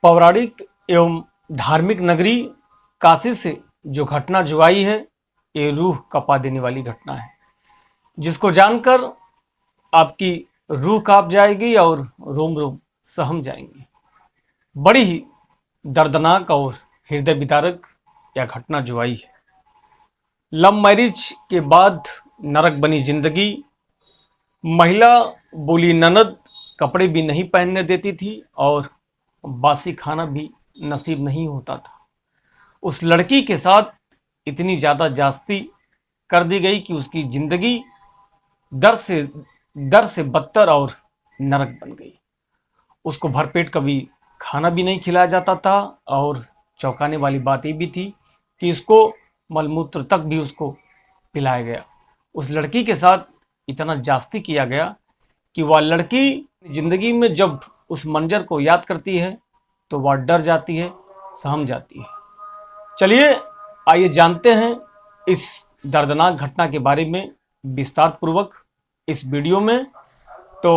पौराणिक एवं धार्मिक नगरी काशी से जो घटना जो आई है, ये रूह कपा देने वाली घटना है, जिसको जानकर आपकी रूह कांप जाएगी और रोम रोम सहम जाएंगे। बड़ी ही दर्दनाक और हृदय विदारक यह घटना जो आई है। लव मैरिज के बाद नरक बनी जिंदगी। महिला बोली ननद कपड़े भी नहीं पहनने देती थी और बासी खाना भी नसीब नहीं होता था। उस लड़की के साथ इतनी ज़्यादा जास्ती कर दी गई कि उसकी जिंदगी दर से बदतर और नरक बन गई। उसको भरपेट कभी खाना भी नहीं खिलाया जाता था और चौंकाने वाली बात ये भी थी कि इसको मलमूत्र तक भी उसको पिलाया गया। उस लड़की के साथ इतना जास्ती किया गया कि वह लड़की जिंदगी में जब उस मंजर को याद करती है तो वह डर जाती है, सहम जाती है। चलिए आइए जानते हैं इस दर्दनाक घटना के बारे में विस्तार पूर्वक इस वीडियो में। तो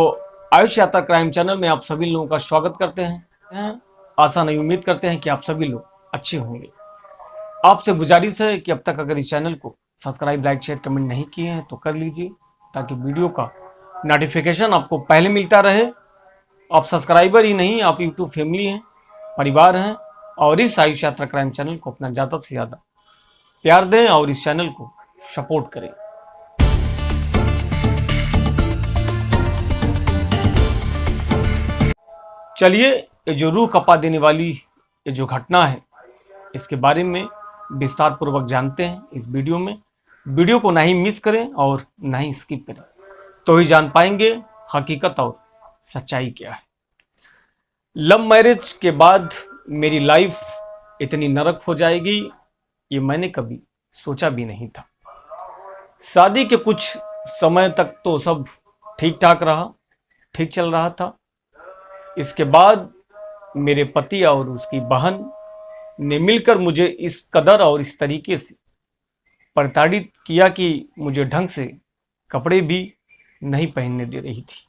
आयुष यात्रा क्राइम चैनल में आप सभी लोगों का स्वागत करते हैं। आशा नहीं, उम्मीद करते हैं कि आप सभी लोग अच्छे होंगे। आपसे गुजारिश है कि अब तक अगर इस चैनल को सब्सक्राइब, लाइक, शेयर, कमेंट नहीं किए हैं तो कर लीजिए, ताकि वीडियो का नोटिफिकेशन आपको पहले मिलता रहे। आप सब्सक्राइबर ही नहीं, आप यूट्यूब फैमिली हैं, परिवार हैं, और इस आयुष यात्रा क्राइम चैनल को अपना ज़्यादा से ज़्यादा प्यार दें और इस चैनल को सपोर्ट करें। चलिए ये जो रूह कपा देने वाली ये जो घटना है, इसके बारे में विस्तार पूर्वक जानते हैं इस वीडियो में। वीडियो को ना ही मिस करें और ना ही स्किप करें, तो ही जान पाएंगे हकीकत और सच्चाई क्या है। लव मैरिज के बाद मेरी लाइफ इतनी नरक हो जाएगी, ये मैंने कभी सोचा भी नहीं था। शादी के कुछ समय तक तो सब ठीक ठाक रहा, ठीक चल रहा था। इसके बाद मेरे पति और उसकी बहन ने मिलकर मुझे इस कदर और इस तरीके से प्रताड़ित किया कि मुझे ढंग से कपड़े भी नहीं पहनने दे रही थी।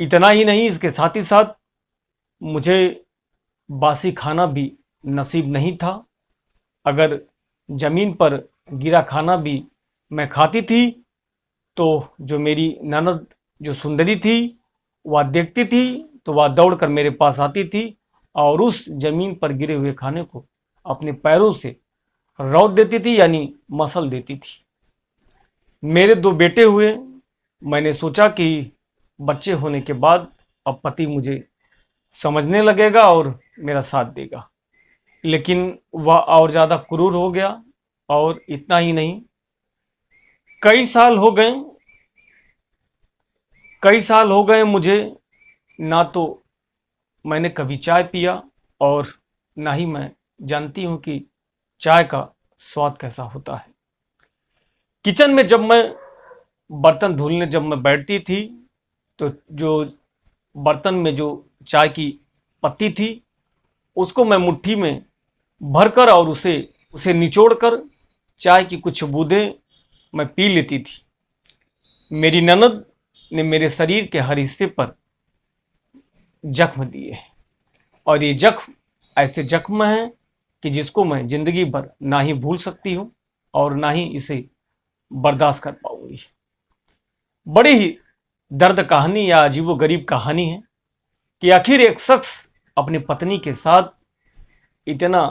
इतना ही नहीं, इसके साथ ही साथ मुझे बासी खाना भी नसीब नहीं था। अगर ज़मीन पर गिरा खाना भी मैं खाती थी तो जो मेरी ननद जो सुंदरी थी वह देखती थी तो वह दौड़कर मेरे पास आती थी और उस ज़मीन पर गिरे हुए खाने को अपने पैरों से रौंद देती थी, यानी मसल देती थी। मेरे 2 बेटे हुए। मैंने सोचा कि बच्चे होने के बाद अब पति मुझे समझने लगेगा और मेरा साथ देगा, लेकिन वह और ज़्यादा क्रूर हो गया। और इतना ही नहीं, कई साल हो गए मुझे ना तो मैंने कभी चाय पिया और ना ही मैं जानती हूँ कि चाय का स्वाद कैसा होता है। किचन में जब मैं बर्तन धुलने जब मैं बैठती थी तो जो बर्तन में जो चाय की पत्ती थी उसको मैं मुट्ठी में भरकर और उसे निचोड़कर चाय की कुछ बूंदें मैं पी लेती थी। मेरी ननद ने मेरे शरीर के हर हिस्से पर जख्म दिए और ये जख्म ऐसे जख्म हैं कि जिसको मैं जिंदगी भर ना ही भूल सकती हूँ और ना ही इसे बर्दाश्त कर पाऊंगी। बड़ी ही दर्द कहानी या अजीबोगरीब कहानी है कि आखिर एक शख्स अपनी पत्नी के साथ इतना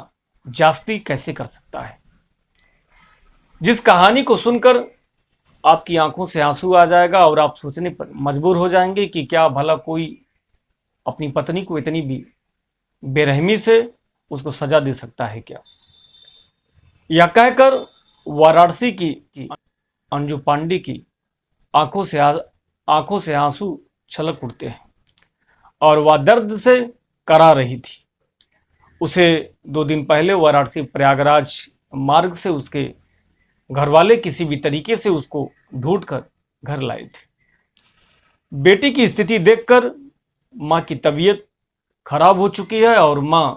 जास्ती कैसे कर सकता है। जिस कहानी को सुनकर आपकी आंखों से आंसू आ जाएगा और आप सोचने पर मजबूर हो जाएंगे कि क्या भला कोई अपनी पत्नी को इतनी भी बेरहमी से उसको सजा दे सकता है क्या। यह कहकर वाराणसी की अंजू पांडे की आंखों से आंसू छलक उठते हैं और वह दर्द से करा रही थी। उसे 2 दिन पहले वाराणसी प्रयागराज मार्ग से उसके घरवाले किसी भी तरीके से उसको ढूंढकर घर लाए थे। बेटी की स्थिति देखकर माँ की तबीयत खराब हो चुकी है और माँ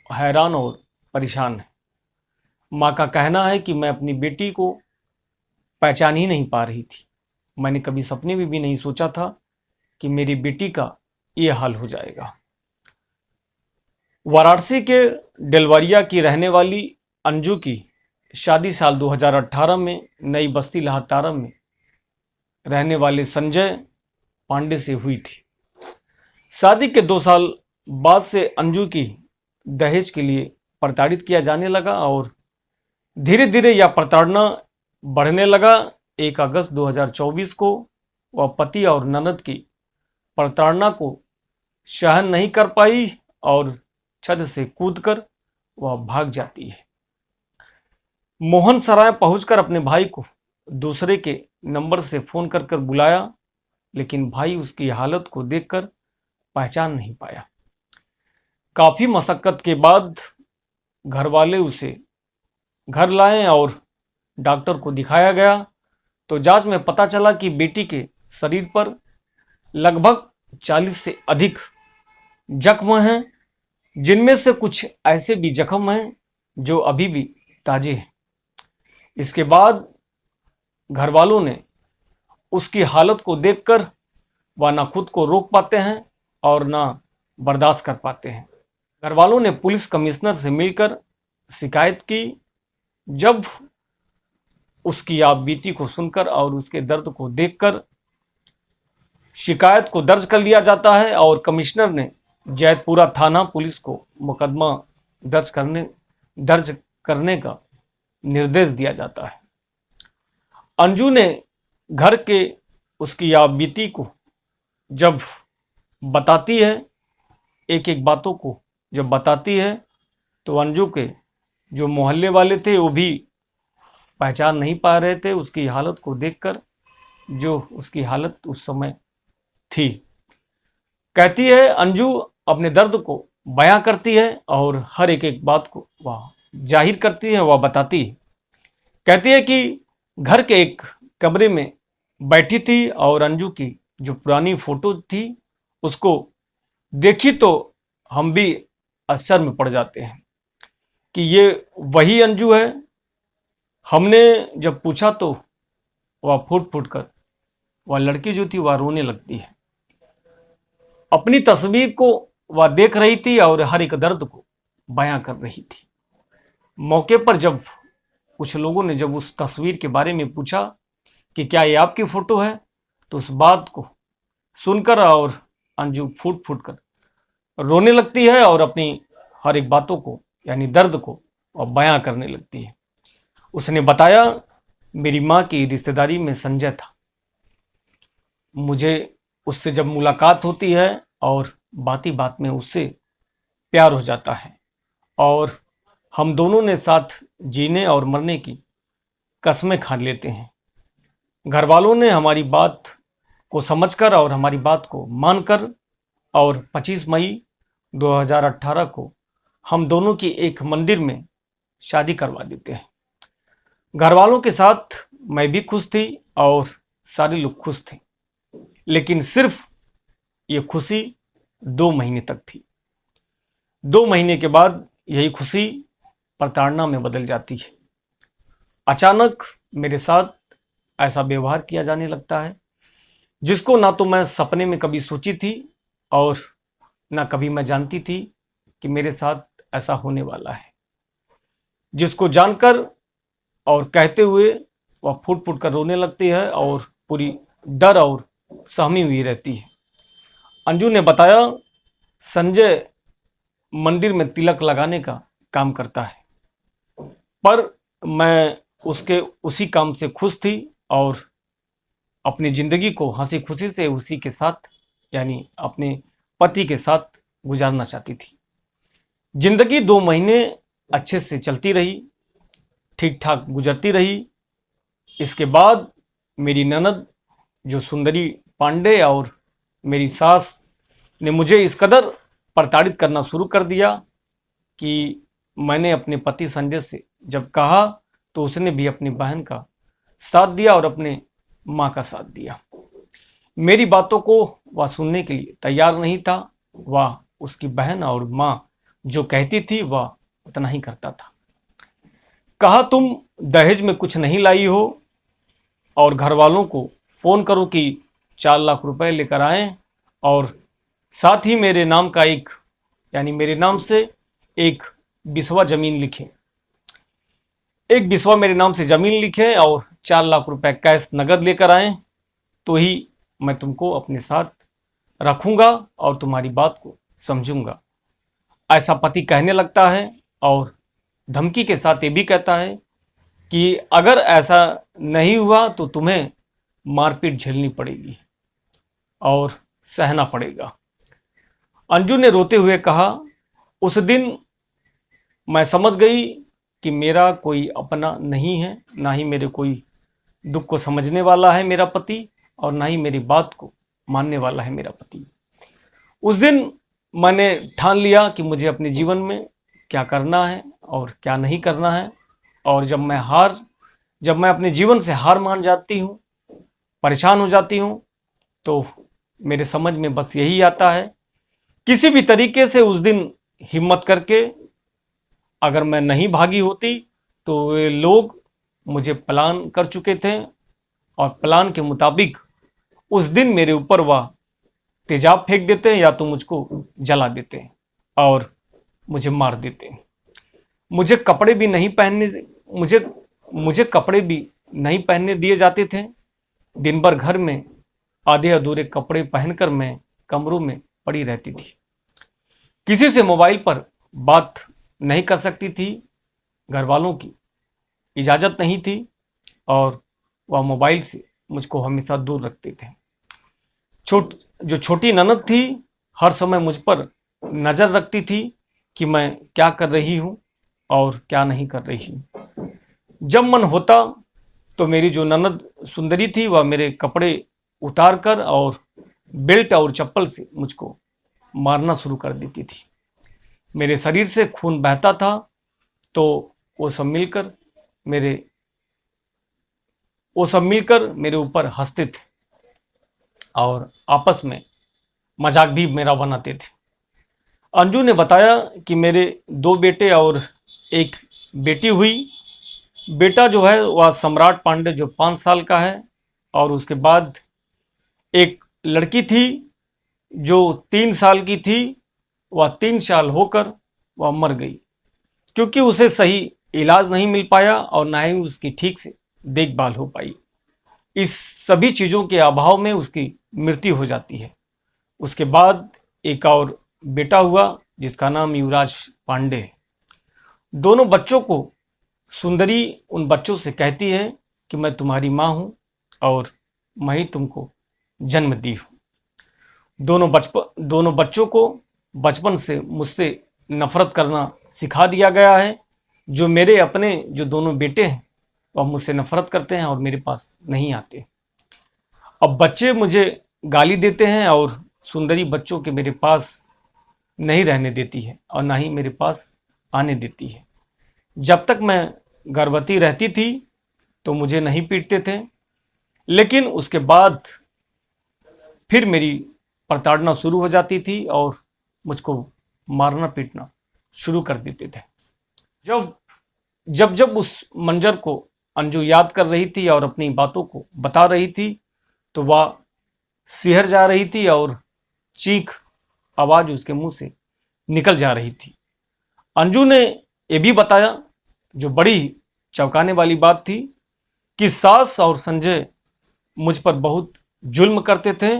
हैरान और परेशान है। माँ का कहना है कि मैं अपनी बेटी को पहचान ही नहीं पा रही थी। मैंने कभी सपने में भी नहीं सोचा था कि मेरी बेटी का ये हाल हो जाएगा। वाराणसी के डेलवरिया की रहने वाली अंजू की शादी साल 2018 में नई बस्ती लाहौतारा में रहने वाले संजय पांडे से हुई थी। शादी के 2 साल बाद से अंजू की दहेज के लिए प्रताड़ित किया जाने लगा और धीरे धीरे यह प्रताड़ना बढ़ने लगा। 1 अगस्त 2024 को वह पति और ननद की प्रताड़ना को सहन नहीं कर पाई और छत से कूदकर वह भाग जाती है। मोहन सराय पहुंचकर अपने भाई को दूसरे के नंबर से फोन कर बुलाया, लेकिन भाई उसकी हालत को देखकर पहचान नहीं पाया। काफी मशक्कत के बाद घर वाले उसे घर लाए और डॉक्टर को दिखाया गया तो जांच में पता चला कि बेटी के शरीर पर लगभग 40 से अधिक जख्म हैं, जिनमें से कुछ ऐसे भी जख्म हैं जो अभी भी ताजे हैं। इसके बाद घर वालों ने उसकी हालत को देखकर वह ना खुद को रोक पाते हैं और ना बर्दाश्त कर पाते हैं। घर वालों ने पुलिस कमिश्नर से मिलकर शिकायत की। जब उसकी आप बीती को सुनकर और उसके दर्द को देखकर शिकायत को दर्ज कर लिया जाता है और कमिश्नर ने जैतपुरा थाना पुलिस को मुकदमा दर्ज करने का निर्देश दिया जाता है। अंजू ने घर के उसकी आप बीती को जब बताती है, एक एक बातों को जब बताती है, तो अंजू के जो मोहल्ले वाले थे वो भी पहचान नहीं पा रहे थे उसकी हालत को देखकर, जो उसकी हालत उस समय थी। कहती है अंजू अपने दर्द को बयां करती है और हर एक एक बात को वह जाहिर करती है, वह बताती है। कहती है कि घर के एक कमरे में बैठी थी और अंजू की जो पुरानी फोटो थी उसको देखी तो हम भी आश्चर्य में पड़ जाते हैं कि ये वही अंजू है। हमने जब पूछा तो वह फूट फूट कर वह लड़की जो थी वह रोने लगती है। अपनी तस्वीर को वह देख रही थी और हर एक दर्द को बयां कर रही थी। मौके पर जब कुछ लोगों ने जब उस तस्वीर के बारे में पूछा कि क्या ये आपकी फोटो है, तो उस बात को सुनकर और अंजू फूट फूट कर रोने लगती है और अपनी हर एक बातों को यानी दर्द को बयां करने लगती है। उसने बताया, मेरी माँ की रिश्तेदारी में संजय था। मुझे उससे जब मुलाकात होती है और बात ही बात में उससे प्यार हो जाता है और हम दोनों ने साथ जीने और मरने की कस्में खा लेते हैं। घर वालों ने हमारी बात को समझकर और हमारी बात को मानकर और 25 मई 2018 को हम दोनों की एक मंदिर में शादी करवा देते हैं। घर वालों के साथ मैं भी खुश थी और सारे लोग खुश थे, लेकिन सिर्फ ये खुशी 2 महीने तक थी। 2 महीने के बाद यही खुशी प्रताड़ना में बदल जाती है। अचानक मेरे साथ ऐसा व्यवहार किया जाने लगता है जिसको ना तो मैं सपने में कभी सोची थी और ना कभी मैं जानती थी कि मेरे साथ ऐसा होने वाला है। जिसको जानकर और कहते हुए वह फूट फूट कर रोने लगती है और पूरी डर और सहमी हुई रहती है। अंजू ने बताया, संजय मंदिर में तिलक लगाने का काम करता है, पर मैं उसके उसी काम से खुश थी और अपनी जिंदगी को हंसी खुशी से उसी के साथ यानी अपने पति के साथ गुजारना चाहती थी। जिंदगी 2 महीने अच्छे से चलती रही, ठीक ठाक गुजरती रही। इसके बाद मेरी ननद जो सुंदरी पांडे और मेरी सास ने मुझे इस कदर प्रताड़ित करना शुरू कर दिया कि मैंने अपने पति संजय से जब कहा तो उसने भी अपनी बहन का साथ दिया और अपने माँ का साथ दिया। मेरी बातों को वह सुनने के लिए तैयार नहीं था। वह उसकी बहन और माँ जो कहती थी वह उतना ही करता था। कहा, तुम दहेज में कुछ नहीं लाई हो और घर वालों को फोन करो कि 4 लाख रुपए लेकर आए और साथ ही मेरे नाम का एक यानी मेरे नाम से एक बिस्वा ज़मीन लिखें, एक बिस्वा मेरे नाम से ज़मीन लिखें और 4 लाख रुपए कैश नगद लेकर आएं, तो ही मैं तुमको अपने साथ रखूंगा और तुम्हारी बात को समझूंगा। ऐसा पति कहने लगता है और धमकी के साथ ये भी कहता है कि अगर ऐसा नहीं हुआ तो तुम्हें मारपीट झेलनी पड़ेगी और सहना पड़ेगा। अंजू ने रोते हुए कहा, उस दिन मैं समझ गई कि मेरा कोई अपना नहीं है, ना ही मेरे कोई दुख को समझने वाला है मेरा पति, और ना ही मेरी बात को मानने वाला है मेरा पति। उस दिन मैंने ठान लिया कि मुझे अपने जीवन में क्या करना है और क्या नहीं करना है। और जब मैं अपने जीवन से हार मान जाती हूँ, परेशान हो जाती हूँ, तो मेरे समझ में बस यही आता है, किसी भी तरीके से उस दिन हिम्मत करके अगर मैं नहीं भागी होती तो वे लोग मुझे प्लान कर चुके थे और प्लान के मुताबिक उस दिन मेरे ऊपर वह तेजाब फेंक देते हैं या तो मुझको जला देते हैं और मुझे मार देते हैं। मुझे कपड़े भी नहीं दिए जाते थे। दिन भर घर में आधे अधूरे कपड़े पहनकर मैं कमरों में पड़ी रहती थी। किसी से मोबाइल पर बात नहीं कर सकती थी, घर वालों की इजाज़त नहीं थी और वह मोबाइल से मुझको हमेशा दूर रखते थे। जो छोटी ननद थी, हर समय मुझ पर नज़र रखती थी कि मैं क्या कर रही हूँ और क्या नहीं कर रही हूँ। जब मन होता तो मेरी जो ननद सुंदरी थी, वह मेरे कपड़े उतार कर और बेल्ट और चप्पल से मुझको मारना शुरू कर देती थी। मेरे शरीर से खून बहता था तो वो सब मिलकर मेरे ऊपर हंसते थे और आपस में मजाक भी मेरा बनाते थे। अंजू ने बताया कि मेरे 2 बेटे और एक बेटी हुई। बेटा जो है वह सम्राट पांडे जो 5 साल का है, और उसके बाद एक लड़की थी जो 3 साल की थी। वह 3 साल होकर वह मर गई क्योंकि उसे सही इलाज नहीं मिल पाया और ना ही उसकी ठीक से देखभाल हो पाई। इस सभी चीज़ों के अभाव में उसकी मृत्यु हो जाती है। उसके बाद एक और बेटा हुआ जिसका नाम युवराज पांडे है। दोनों बच्चों को सुंदरी उन बच्चों से कहती है कि मैं तुम्हारी माँ हूँ और मैं ही तुमको जन्म दी हूँ। दोनों बच्चों को बचपन से मुझसे नफरत करना सिखा दिया गया है। जो मेरे अपने जो दोनों बेटे हैं वह मुझसे नफरत करते हैं और मेरे पास नहीं आते। अब बच्चे मुझे गाली देते हैं और सुंदरी बच्चों के मेरे पास नहीं रहने देती है और ना ही मेरे पास आने देती है। जब तक मैं गर्भवती रहती थी तो मुझे नहीं पीटते थे, लेकिन उसके बाद फिर मेरी प्रताड़ना शुरू हो जाती थी और मुझको मारना पीटना शुरू कर देते थे। जब उस मंजर को अंजू याद कर रही थी और अपनी बातों को बता रही थी तो वह सिहर जा रही थी और चीख आवाज़ उसके मुंह से निकल जा रही थी। अंजू ने यह भी बताया, जो बड़ी चौंकाने वाली बात थी, कि सास और संजय मुझ पर बहुत जुल्म करते थे।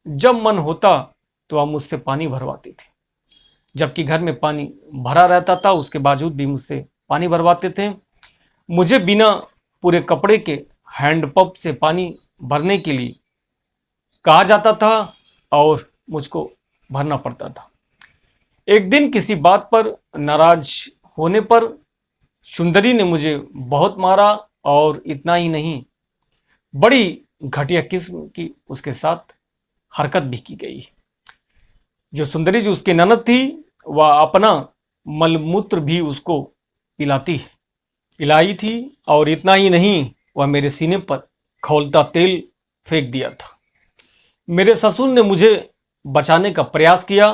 जब मन होता तो वह मुझसे पानी भरवाते थे, जबकि घर में पानी भरा रहता था उसके बावजूद भी मुझसे पानी भरवाते थे। मुझे बिना पूरे कपड़े के हैंडपंप से पानी भरने के लिए कहा जाता था और मुझको भरना पड़ता था। एक दिन किसी बात पर नाराज होने पर सुंदरी ने मुझे बहुत मारा और इतना ही नहीं, बड़ी घटिया किस्म की उसके साथ हरकत भी की गई। जो सुंदरी जो उसकी ननद थी वह अपना मलमूत्र भी उसको पिलाई थी और इतना ही नहीं, वह मेरे सीने पर खौलता तेल फेंक दिया था। मेरे ससुर ने मुझे बचाने का प्रयास किया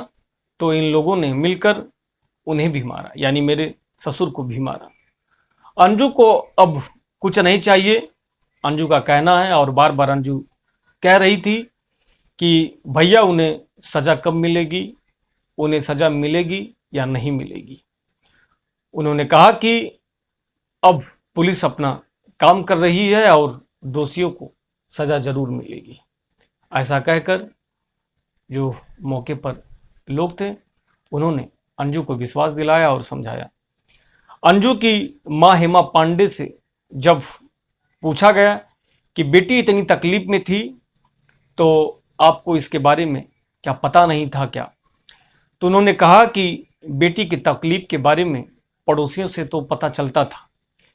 तो इन लोगों ने मिलकर उन्हें भी मारा, यानी मेरे ससुर को भी मारा। अंजू को अब कुछ नहीं चाहिए, अंजू का कहना है, और बार बार अंजू कह रही थी कि भैया उन्हें सज़ा कब मिलेगी, उन्हें सज़ा मिलेगी या नहीं मिलेगी। उन्होंने कहा कि अब पुलिस अपना काम कर रही है और दोषियों को सजा जरूर मिलेगी। ऐसा कहकर जो मौके पर लोग थे उन्होंने अंजू को विश्वास दिलाया और समझाया। अंजू की मां हेमा पांडे से जब पूछा गया कि बेटी इतनी तकलीफ में थी तो आपको इसके बारे में क्या पता नहीं था क्या, तो उन्होंने कहा कि बेटी की तकलीफ के बारे में पड़ोसियों से तो पता चलता था,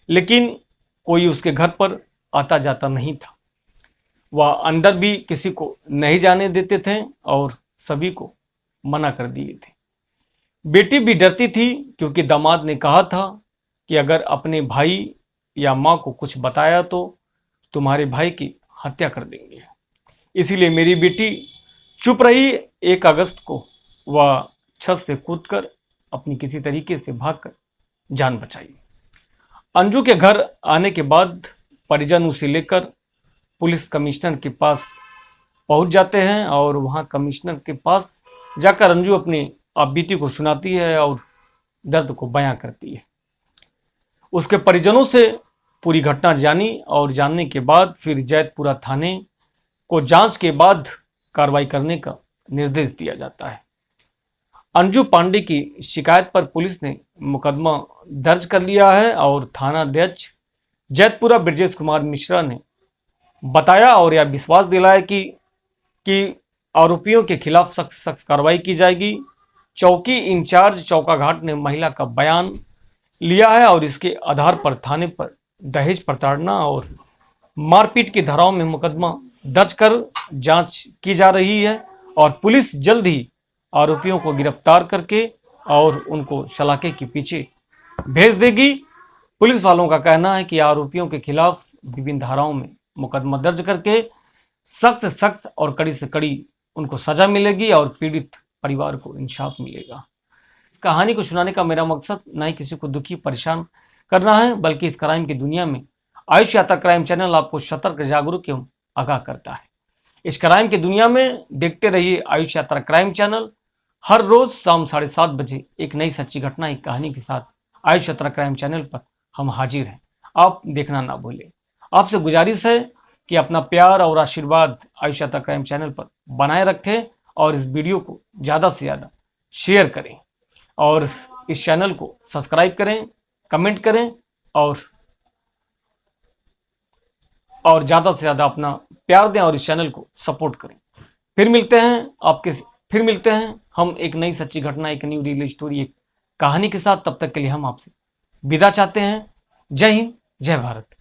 लेकिन कोई उसके घर पर आता जाता नहीं था। वह अंदर भी किसी को नहीं जाने देते थे और सभी को मना कर दिए थे। बेटी भी डरती थी क्योंकि दामाद ने कहा था कि अगर अपने भाई या माँ को कुछ बताया तो तुम्हारे भाई की हत्या कर देंगे। इसीलिए मेरी बेटी चुप रही। 1 अगस्त को वह छत से कूदकर अपनी किसी तरीके से भागकर जान बचाई। अंजू के घर आने के बाद परिजन उसे लेकर पुलिस कमिश्नर के पास पहुंच जाते हैं और वहां कमिश्नर के पास जाकर अंजू अपनी आपबीती को सुनाती है और दर्द को बयां करती है। उसके परिजनों से पूरी घटना जानी और जानने के बाद फिर जैतपुरा थाने को जांच के बाद कार्रवाई करने का निर्देश दिया जाता है। अंजू पांडे की शिकायत पर पुलिस ने मुकदमा दर्ज कर लिया है और थानाध्यक्ष जैतपुरा ब्रजेश कुमार मिश्रा ने बताया और यह विश्वास दिलाया कि आरोपियों के खिलाफ सख्त कार्रवाई की जाएगी। चौकी इंचार्ज चौकाघाट ने महिला का बयान लिया है और इसके आधार पर थाने पर दहेज प्रताड़ना और मारपीट की धाराओं में मुकदमा दर्ज कर जांच की जा रही है और पुलिस जल्द ही आरोपियों को गिरफ्तार करके और उनको सलाखे के पीछे भेज देगी। पुलिस वालों का कहना है कि आरोपियों के खिलाफ विभिन्न धाराओं में मुकदमा दर्ज करके सख्त से सख्त और कड़ी से कड़ी उनको सजा मिलेगी और पीड़ित परिवार को इंसाफ मिलेगा। इस कहानी को सुनाने का मेरा मकसद न ही किसी को दुखी परेशान करना है, बल्कि इस क्राइम की दुनिया में आयुष यात्रा क्राइम चैनल आपको सतर्क, जागरूक एवं आगाह करता है। इस क्राइम की दुनिया में देखते रहिए आयुष यात्रा क्राइम चैनल। हर रोज शाम 7:30 बजे एक नई सच्ची घटना, एक कहानी के साथ आयुष यात्रा क्राइम चैनल पर हम हाजिर हैं। आप देखना ना भूलें। आपसे गुजारिश है कि अपना प्यार और आशीर्वाद आयुष यात्रा क्राइम चैनल पर बनाए रखें और इस वीडियो को ज़्यादा से ज़्यादा शेयर करें और इस चैनल को सब्सक्राइब करें, कमेंट करें और ज़्यादा से ज़्यादा अपना प्यार दें और इस चैनल को सपोर्ट करें। फिर मिलते हैं हम एक नई सच्ची घटना, एक न्यू रियल स्टोरी, एक कहानी के साथ। तब तक के लिए हम आपसे विदा चाहते हैं। जय हिंद, जय भारत।